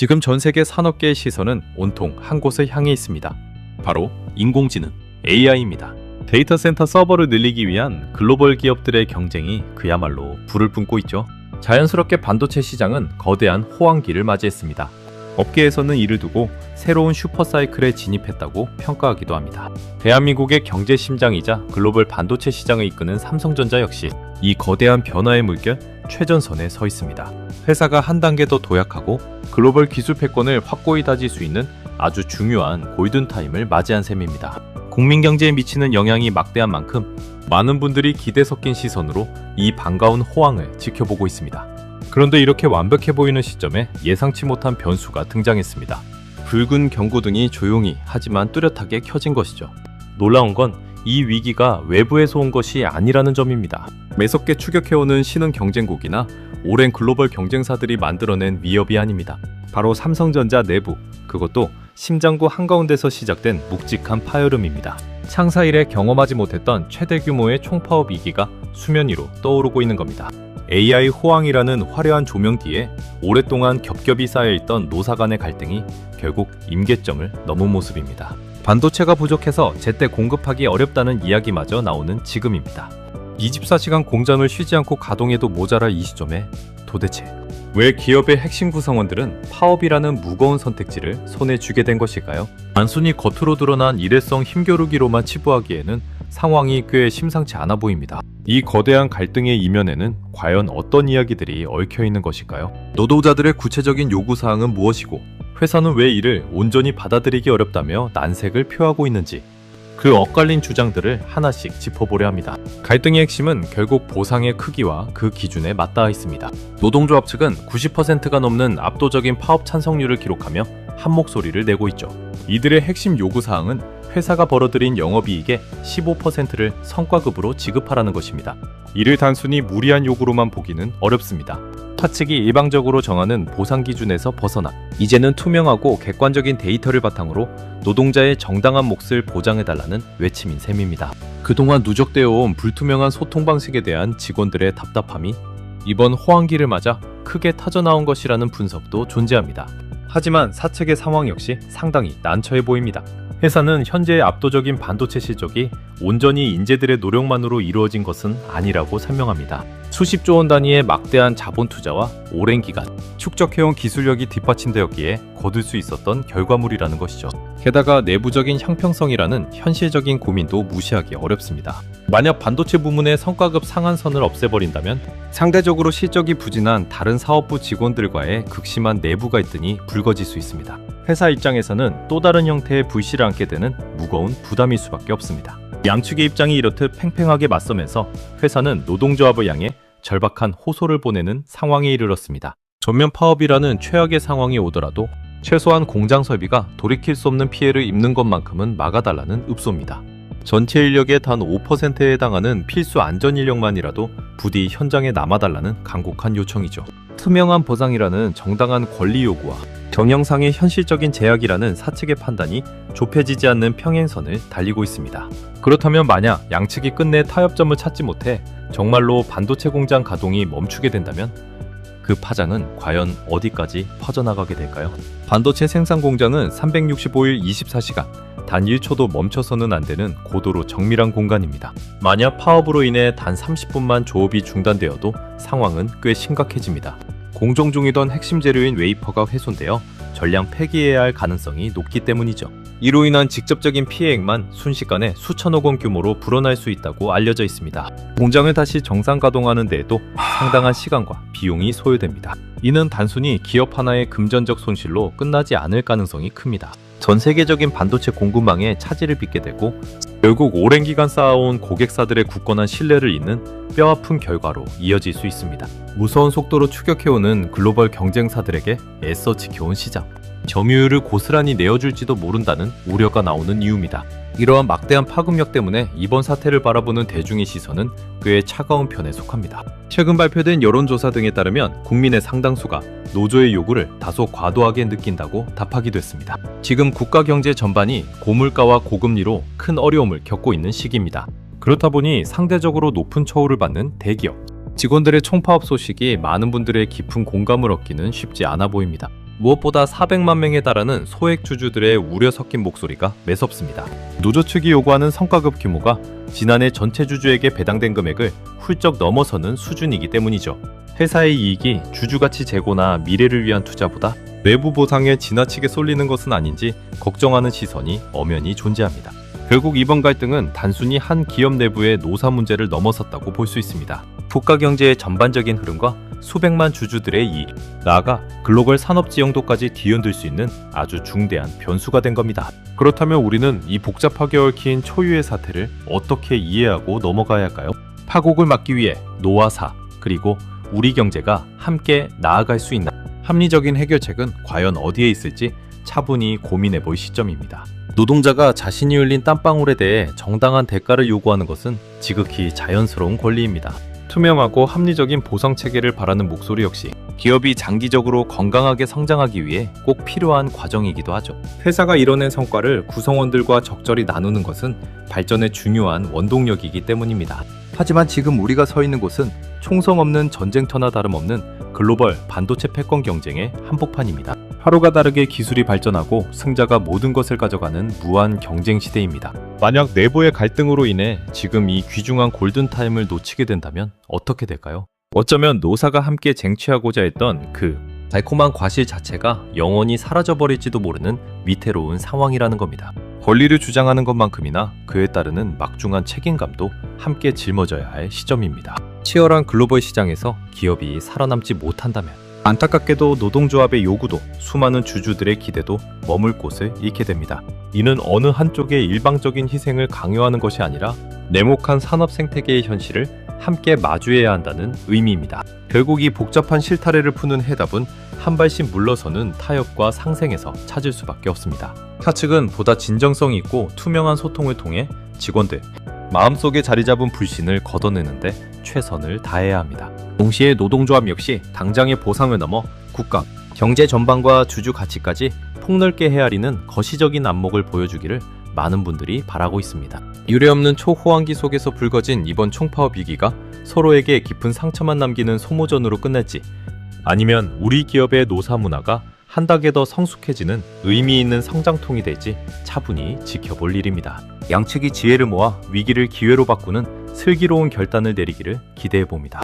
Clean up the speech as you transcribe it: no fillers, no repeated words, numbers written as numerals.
지금 전 세계 산업계의 시선은 온통 한 곳을 향해 있습니다. 바로 인공지능, AI입니다. 데이터 센터 서버를 늘리기 위한 글로벌 기업들의 경쟁이 그야말로 불을 뿜고 있죠. 자연스럽게 반도체 시장은 거대한 호황기를 맞이했습니다. 업계에서는 이를 두고 새로운 슈퍼사이클에 진입했다고 평가하기도 합니다. 대한민국의 경제 심장이자 글로벌 반도체 시장을 이끄는 삼성전자 역시 이 거대한 변화의 물결 최전선에 서 있습니다. 회사가 한 단계 더 도약하고 글로벌 기술 패권을 확고히 다질 수 있는 아주 중요한 골든타임을 맞이한 셈입니다. 국민 경제에 미치는 영향이 막대한 만큼 많은 분들이 기대 섞인 시선으로 이 반가운 호황을 지켜보고 있습니다. 그런데 이렇게 완벽해 보이는 시점에 예상치 못한 변수가 등장했습니다. 붉은 경고등이 조용히 하지만 뚜렷하게 켜진 것이죠. 놀라운 건 이 위기가 외부에서 온 것이 아니라는 점입니다. 매섭게 추격해오는 신흥 경쟁국이나 오랜 글로벌 경쟁사들이 만들어낸 위협이 아닙니다. 바로 삼성전자 내부, 그것도 심장구 한가운데서 시작된 묵직한 파열음입니다. 창사 이래 경험하지 못했던 최대 규모의 총파업 위기가 수면 위로 떠오르고 있는 겁니다. AI 호황이라는 화려한 조명 뒤에 오랫동안 겹겹이 쌓여있던 노사 간의 갈등이 결국 임계점을 넘은 모습입니다. 반도체가 부족해서 제때 공급하기 어렵다는 이야기마저 나오는 지금입니다. 24시간 공장을 쉬지 않고 가동해도 모자랄 이 시점에 도대체 왜 기업의 핵심 구성원들은 파업이라는 무거운 선택지를 손에 쥐게 된 것일까요? 단순히 겉으로 드러난 일회성 힘겨루기로만 치부하기에는 상황이 꽤 심상치 않아 보입니다. 이 거대한 갈등의 이면에는 과연 어떤 이야기들이 얽혀 있는 것일까요? 노동자들의 구체적인 요구사항은 무엇이고 회사는 왜 이를 온전히 받아들이기 어렵다며 난색을 표하고 있는지 그 엇갈린 주장들을 하나씩 짚어보려 합니다. 갈등의 핵심은 결국 보상의 크기와 그 기준에 맞닿아 있습니다. 노동조합 측은 90%가 넘는 압도적인 파업 찬성률을 기록하며 한 목소리를 내고 있죠. 이들의 핵심 요구사항은 회사가 벌어들인 영업이익의 15%를 성과급으로 지급하라는 것입니다. 이를 단순히 무리한 요구로만 보기는 어렵습니다. 타 측이 일방적으로 정하는 보상 기준에서 벗어나 이제는 투명하고 객관적인 데이터를 바탕으로 노동자의 정당한 몫을 보장해달라는 외침인 셈입니다. 그동안 누적되어 온 불투명한 소통 방식에 대한 직원들의 답답함이 이번 호황기를 맞아 크게 터져나온 것이라는 분석도 존재합니다. 하지만 사측의 상황 역시 상당히 난처해 보입니다. 회사는 현재의 압도적인 반도체 실적이 온전히 인재들의 노력만으로 이루어진 것은 아니라고 설명합니다. 수십조 원 단위의 막대한 자본 투자와 오랜 기간 축적해온 기술력이 뒷받침되었기에 거둘 수 있었던 결과물이라는 것이죠. 게다가 내부적인 형평성이라는 현실적인 고민도 무시하기 어렵습니다. 만약 반도체 부문의 성과급 상한선을 없애버린다면 상대적으로 실적이 부진한 다른 사업부 직원들과의 극심한 내부 갈등이 불거질 수 있습니다. 회사 입장에서는 또 다른 형태의 불씨를 안게 되는 무거운 부담일 수밖에 없습니다. 양측의 입장이 이렇듯 팽팽하게 맞서면서 회사는 노동조합을 향해 절박한 호소를 보내는 상황에 이르렀습니다. 전면 파업이라는 최악의 상황이 오더라도 최소한 공장 설비가 돌이킬 수 없는 피해를 입는 것만큼은 막아달라는 읍소입니다. 전체 인력의 단 5%에 해당하는 필수 안전 인력만이라도 부디 현장에 남아달라는 간곡한 요청이죠. 투명한 보상이라는 정당한 권리 요구와 경영상의 현실적인 제약이라는 사측의 판단이 좁혀지지 않는 평행선을 달리고 있습니다. 그렇다면 만약 양측이 끝내 타협점을 찾지 못해 정말로 반도체 공장 가동이 멈추게 된다면 그 파장은 과연 어디까지 퍼져나가게 될까요? 반도체 생산 공장은 365일 24시간 단 1초도 멈춰서는 안 되는 고도로 정밀한 공간입니다. 만약 파업으로 인해 단 30분만 조업이 중단되어도 상황은 꽤 심각해집니다. 공정 중이던 핵심 재료인 웨이퍼가 훼손되어 전량 폐기해야 할 가능성이 높기 때문이죠. 이로 인한 직접적인 피해액만 순식간에 수천억 원 규모로 불어날 수 있다고 알려져 있습니다. 공장을 다시 정상 가동하는 데에도 상당한 시간과 비용이 소요됩니다. 이는 단순히 기업 하나의 금전적 손실로 끝나지 않을 가능성이 큽니다. 전 세계적인 반도체 공급망에 차질을 빚게 되고 결국 오랜 기간 쌓아온 고객사들의 굳건한 신뢰를 잇는 뼈아픈 결과로 이어질 수 있습니다. 무서운 속도로 추격해오는 글로벌 경쟁사들에게 애써 지켜온 시장, 점유율을 고스란히 내어줄지도 모른다는 우려가 나오는 이유입니다. 이러한 막대한 파급력 때문에 이번 사태를 바라보는 대중의 시선은 꽤 차가운 편에 속합니다. 최근 발표된 여론조사 등에 따르면 국민의 상당수가 노조의 요구를 다소 과도하게 느낀다고 답하기도 했습니다. 지금 국가 경제 전반이 고물가와 고금리로 큰 어려움을 겪고 있는 시기입니다. 그렇다 보니 상대적으로 높은 처우를 받는 대기업, 직원들의 총파업 소식이 많은 분들의 깊은 공감을 얻기는 쉽지 않아 보입니다. 무엇보다 400만 명에 달하는 소액 주주들의 우려 섞인 목소리가 매섭습니다. 노조 측이 요구하는 성과급 규모가 지난해 전체 주주에게 배당된 금액을 훌쩍 넘어서는 수준이기 때문이죠. 회사의 이익이 주주가치 제고나 미래를 위한 투자보다 외부 보상에 지나치게 쏠리는 것은 아닌지 걱정하는 시선이 엄연히 존재합니다. 결국 이번 갈등은 단순히 한 기업 내부의 노사 문제를 넘어섰다고 볼 수 있습니다. 국가 경제의 전반적인 흐름과 수백만 주주들의 이익, 나아가 글로벌 산업 지형도까지 뒤흔들 수 있는 아주 중대한 변수가 된 겁니다. 그렇다면 우리는 이 복잡하게 얽힌 초유의 사태를 어떻게 이해하고 넘어가야 할까요? 파국을 막기 위해 노화사, 그리고 우리 경제가 함께 나아갈 수 있나? 합리적인 해결책은 과연 어디에 있을지 차분히 고민해 볼 시점입니다. 노동자가 자신이 흘린 땀방울에 대해 정당한 대가를 요구하는 것은 지극히 자연스러운 권리입니다. 투명하고 합리적인 보상 체계를 바라는 목소리 역시 기업이 장기적으로 건강하게 성장하기 위해 꼭 필요한 과정이기도 하죠. 회사가 이뤄낸 성과를 구성원들과 적절히 나누는 것은 발전의 중요한 원동력이기 때문입니다. 하지만 지금 우리가 서 있는 곳은 총성 없는 전쟁터나 다름없는 글로벌 반도체 패권 경쟁의 한복판입니다. 하루가 다르게 기술이 발전하고 승자가 모든 것을 가져가는 무한 경쟁 시대입니다. 만약 내부의 갈등으로 인해 지금 이 귀중한 골든타임을 놓치게 된다면 어떻게 될까요? 어쩌면 노사가 함께 쟁취하고자 했던 그 달콤한 과실 자체가 영원히 사라져버릴지도 모르는 위태로운 상황이라는 겁니다. 권리를 주장하는 것만큼이나 그에 따르는 막중한 책임감도 함께 짊어져야 할 시점입니다. 치열한 글로벌 시장에서 기업이 살아남지 못한다면 안타깝게도 노동조합의 요구도 수많은 주주들의 기대도 머물 곳을 잃게 됩니다. 이는 어느 한쪽의 일방적인 희생을 강요하는 것이 아니라 냉혹한 산업 생태계의 현실을 함께 마주해야 한다는 의미입니다. 결국 이 복잡한 실타래를 푸는 해답은 한 발씩 물러서는 타협과 상생에서 찾을 수밖에 없습니다. 차측은 보다 진정성 있고 투명한 소통을 통해 직원들 마음속에 자리 잡은 불신을 걷어내는데 최선을 다해야 합니다. 동시에 노동조합 역시 당장의 보상을 넘어 국가, 경제 전반과 주주 가치까지 폭넓게 헤아리는 거시적인 안목을 보여주기를 많은 분들이 바라고 있습니다. 유례없는 초호황기 속에서 불거진 이번 총파업 위기가 서로에게 깊은 상처만 남기는 소모전으로 끝날지, 아니면 우리 기업의 노사 문화가 한 단계 더 성숙해지는 의미 있는 성장통이 될지 차분히 지켜볼 일입니다. 양측이 지혜를 모아 위기를 기회로 바꾸는 슬기로운 결단을 내리기를 기대해 봅니다.